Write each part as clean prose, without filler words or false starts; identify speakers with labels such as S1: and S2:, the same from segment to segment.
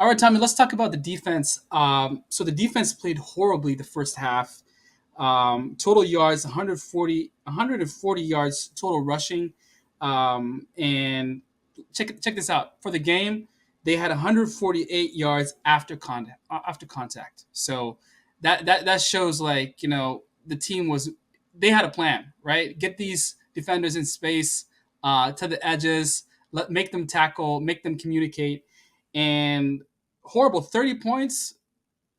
S1: All right, Tommy, let's talk about the defense. So the defense played horribly the first half. Total yards 140 yards total rushing. And check this out. For the game, they had 148 yards after contact. So that shows, like, the team was, they had a plan, right? Get these defenders in space, to the edges, make them tackle, make them communicate, and horrible 30 points.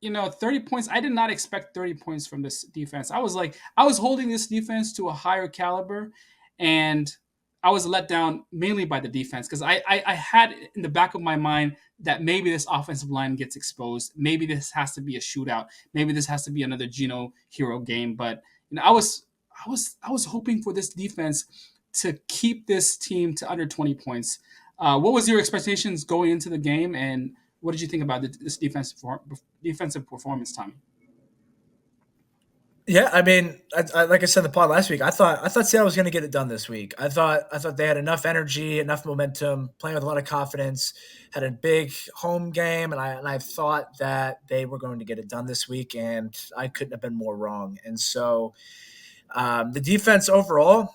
S1: 30 points. I did not expect 30 points from this defense. I was holding this defense to a higher caliber, and I was let down mainly by the defense because I had in the back of my mind that maybe this offensive line gets exposed. Maybe this has to be a shootout. Maybe this has to be another Geno hero game. But I was hoping for this defense to keep this team to under 20 points. What was your expectations going into the game, and what did you think about this defensive performance, Tommy?
S2: Yeah, I mean, like I said in the pod last week, I thought Seattle was going to get it done this week. I thought they had enough energy, enough momentum, playing with a lot of confidence, had a big home game, and I thought that they were going to get it done this week, and I couldn't have been more wrong. And so the defense overall,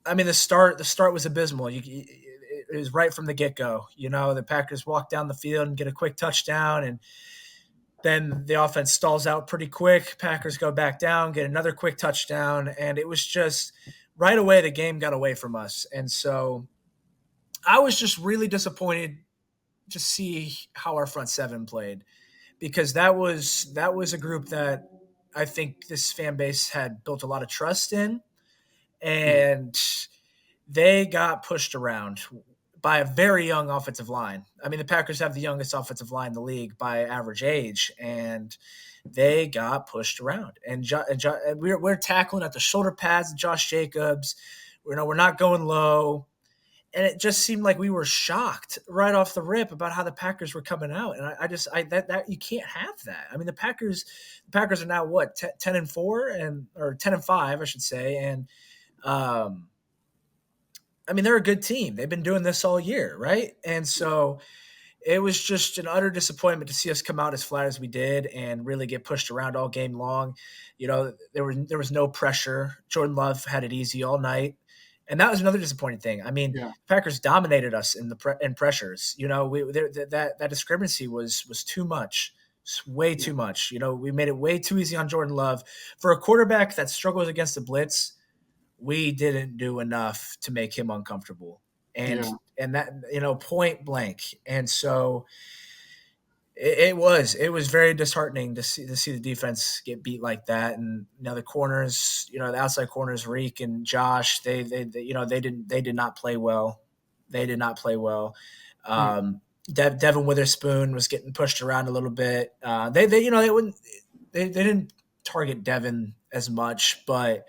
S2: I mean, the start was abysmal. It was right from the get go. The Packers walk down the field and get a quick touchdown, and then the offense stalls out pretty quick. Packers go back down, get another quick touchdown, and it was just right away the game got away from us. And so I was just really disappointed to see how our front seven played because that was a group that I think this fan base had built a lot of trust in,
S1: Yeah.
S2: and they got pushed around by a very young offensive line. I mean, the Packers have the youngest offensive line in the league by average age, and they got pushed around. And we're tackling at the shoulder pads of Josh Jacobs. We're not going low, and it just seemed like we were shocked right off the rip about how the Packers were coming out. And that you can't have that. I mean, the Packers are now what 10-4 and or 10-5, I should say, and um, I mean, they're a good team. They've been doing this all year, right? And so it was just an utter disappointment to see us come out as flat as we did and really get pushed around all game long. There was no pressure. Jordan Love had it easy all night, and that was another disappointing thing. I mean,
S1: Yeah.
S2: Packers dominated us in pressures. That discrepancy was too much. It's way
S1: Yeah.
S2: too much. We made it way too easy on Jordan Love for a quarterback that struggles against the blitz. We didn't do enough to make him uncomfortable, and
S1: Yeah.
S2: and that point blank. And so it was very disheartening to see the defense get beat like that. And the corners, the outside corners, Reek and Josh, they did not play well. They did not play well.
S1: Yeah.
S2: Um, Devin Witherspoon was getting pushed around a little bit. They didn't target Devin as much, but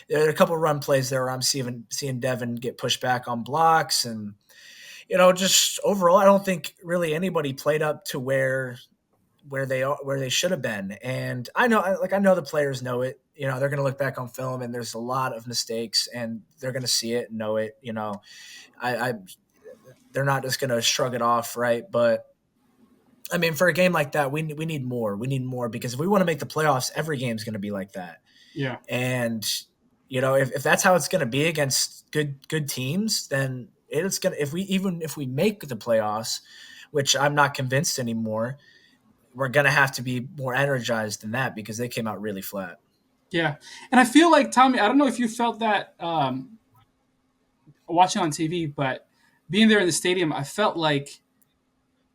S2: there are a couple of run plays there where I'm seeing Devin get pushed back on blocks, and just overall, I don't think really anybody played up to where they should have been. And I know the players know it. They're going to look back on film, and there's a lot of mistakes, and they're going to see it and know it. I they're not just going to shrug it off, right? But I mean, for a game like that, we need more. We need more because if we want to make the playoffs, every game is going to be like that.
S1: Yeah.
S2: And if that's how it's going to be against good teams, then it's going to if we make the playoffs, which I'm not convinced anymore, we're going to have to be more energized than that because they came out really flat.
S1: Yeah. And I feel like, Tommy, I don't know if you felt that, watching on TV, but being there in the stadium, I felt like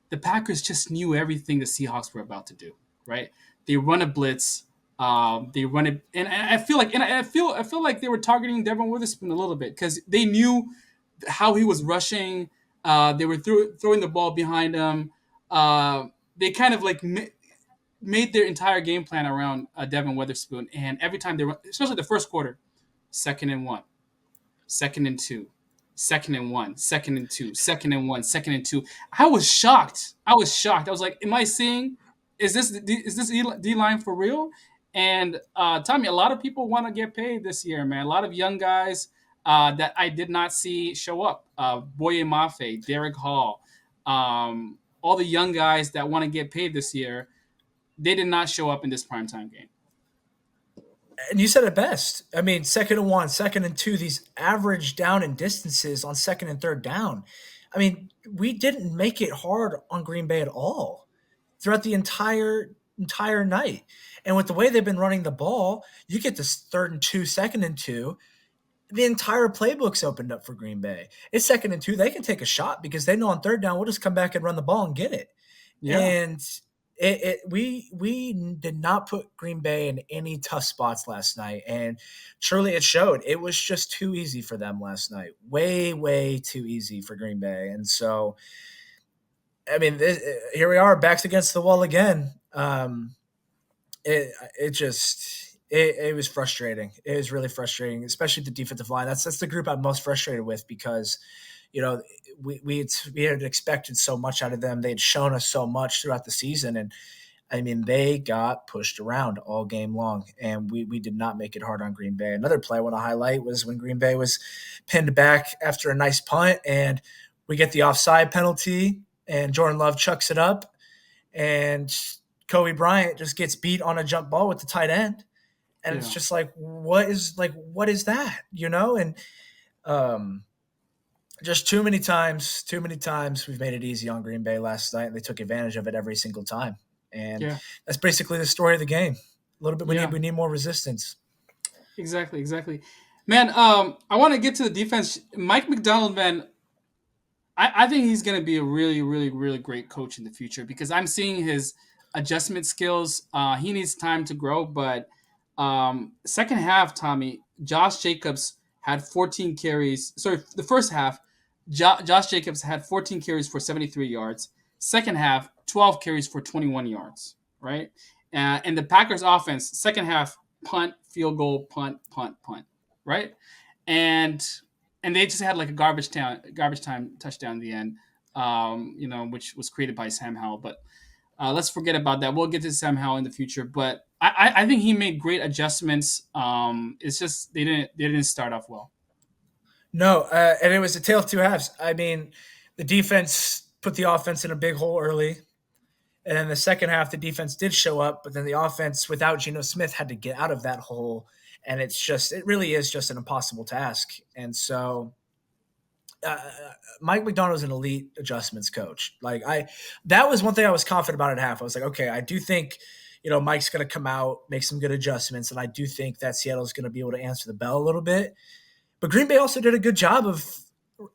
S1: the Packers just knew everything the Seahawks were about to do. Right? They run a blitz. They run it, and I feel like they were targeting Devin Witherspoon a little bit because they knew how he was rushing. They were throwing the ball behind him. They kind of like made their entire game plan around Devin Witherspoon, and every time they run, especially the first quarter, 2nd and 1, 2nd and 2, 2nd and 1, 2nd and 2, 2nd and 1, 2nd and 2. I was shocked. I was like, "Am I seeing? Is this D line for real?" And Tommy, a lot of people want to get paid this year, man. A lot of young guys that I did not see show up. Boye Mafe, Derek Hall, all the young guys that want to get paid this year, they did not show up in this primetime game.
S2: And you said it best. I mean, 2nd and 1, 2nd and 2, these average down and distances on 2nd and 3rd down. I mean, we didn't make it hard on Green Bay at all throughout the entire night. And with the way they've been running the ball, you get this 3rd and 2, 2nd and 2, the entire playbook's opened up for Green Bay. It's 2nd and 2, they can take a shot because they know on 3rd down we'll just come back and run the ball and get it.
S1: Yeah,
S2: And we did not put Green Bay in any tough spots last night, and truly it showed. It was just too easy for them last night, way too easy for Green Bay, and so I mean, here we are, backs against the wall again. It just it was frustrating. It was really frustrating, especially the defensive line. That's the group I'm most frustrated with because you know we had expected so much out of them. They had shown us so much throughout the season, and I mean they got pushed around all game long, and we did not make it hard on Green Bay. Another play I want to highlight was when Green Bay was pinned back after a nice punt, and we get the offside penalty, and Jordan Love chucks it up, and Kobe Bryant just gets beat on a jump ball with the tight end, and it's
S1: yeah,
S2: just what is that, And um, just too many times we've made it easy on Green Bay last night, and they took advantage of it every single time. And
S1: yeah,
S2: that's basically the story of the game. A little bit,
S1: yeah.
S2: we need more resistance.
S1: Exactly, exactly. Man, I want to get to the defense. Mike McDonald, man, I think he's going to be a really, really, really great coach in the future because I'm seeing his adjustment skills. He needs time to grow, but second half, Tommy, Josh Jacobs had 14 carries. Sorry, the first half, Josh Jacobs had 14 carries for 73 yards. Second half, 12 carries for 21 yards, right? And the Packers offense, second half, punt, field goal, punt, punt, punt, right? And they just had like a garbage time touchdown at the end, which was created by Sam Howell. But let's forget about that. We'll get to Sam Howell in the future, but I think he made great adjustments. It's just they didn't start off well.
S2: No, and it was a tale of two halves. I mean, the defense put the offense in a big hole early. And then the second half, the defense did show up, but then the offense without Geno Smith had to get out of that hole. And it really is just an impossible task. And so uh, Mike McDonald's an elite adjustments coach. That was one thing I was confident about at half. I was like, okay, I do think, Mike's going to come out, make some good adjustments. And I do think that Seattle's going to be able to answer the bell a little bit. But Green Bay also did a good job of,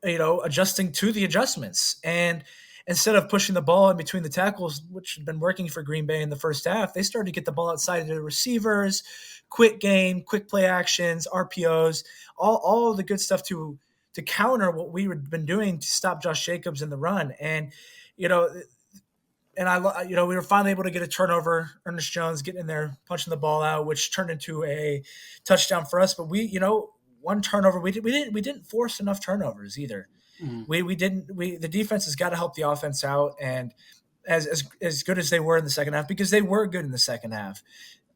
S2: adjusting to the adjustments. And instead of pushing the ball in between the tackles, which had been working for Green Bay in the first half, they started to get the ball outside of the receivers, quick game, quick play actions, RPOs, all the good stuff to counter what we had been doing to stop Josh Jacobs in the run. And, you know, we were finally able to get a turnover. Ernest Jones getting in there, punching the ball out, which turned into a touchdown for us. But one turnover, we didn't force enough turnovers either.
S1: Mm.
S2: We didn't. The defense has got to help the offense out, and as good as they were in the second half, because they were good in the second half.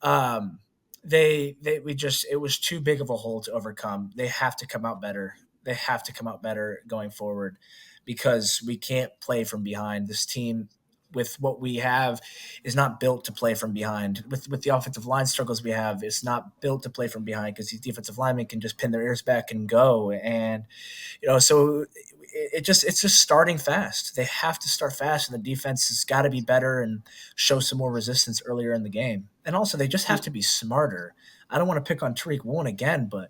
S2: Um, it was too big of a hole to overcome. They have to come out better. They have to come out better going forward because we can't play from behind. This team, with what we have, is not built to play from behind. With the offensive line struggles we have, it's not built to play from behind because these defensive linemen can just pin their ears back and go. And so it's just starting fast. They have to start fast, and the defense has got to be better and show some more resistance earlier in the game. And also, they just have to be smarter. I don't want to pick on Tariq Woolen again, but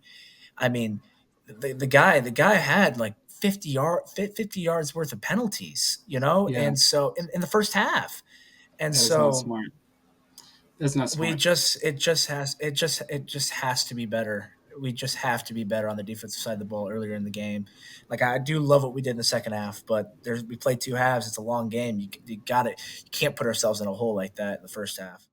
S2: I mean, the guy had like 50 yards worth of penalties,
S1: Yeah,
S2: and so in the first half, and
S1: that is not
S2: so
S1: smart. That's not
S2: we
S1: smart.
S2: just it just has to be better. We just have to be better on the defensive side of the ball earlier in the game. Like I do love what we did in the second half, but we played two halves. It's a long game. You got it. You can't put ourselves in a hole like that in the first half.